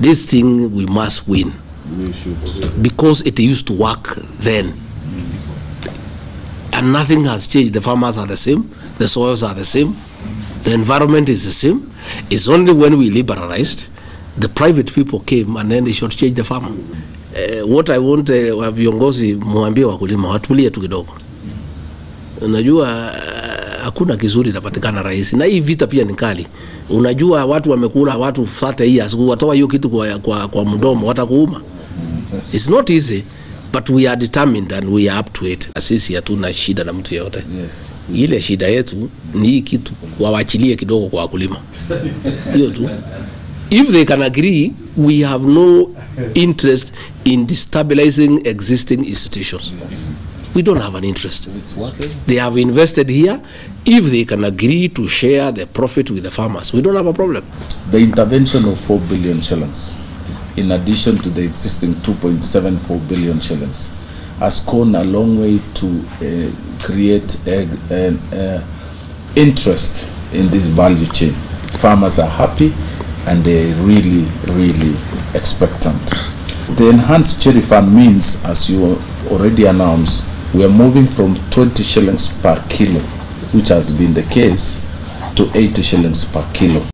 This thing we must win. Because it used to work then. And nothing has changed. The farmers are the same, the soils are the same, the environment is the same. It's only when we liberalized, the private people came and then they should change the farmer. What I want viongozi muambie wakulima watulie tu kidogo. Unajua hakuna kizuri tapatikana rahisi. Na hii vita pia ni kali. Unajua watu wamekula watu 30 years, watoa hiyo kitu kwa mdomo watakuuma. It's not easy, but we are determined and we are up to it. Sisi hatuna shida na mtu yeyote. Yes. Ile shida yetu ni hii kitu waachilie kidogo kwa wakulima. Hiyo tu. If they can agree, we have no interest in destabilizing existing institutions. Yes. We don't have an interest. They have invested here. If they can agree to share the profit with the farmers, we don't have a problem. The intervention of 4 billion shillings, in addition to the existing 2.74 billion shillings, has gone a long way to create interest in this value chain. Farmers are happy and they're really, really expectant. The enhanced cherry fund means, as you already announced, we are moving from 20 shillings per kilo, which has been the case, to 80 shillings per kilo.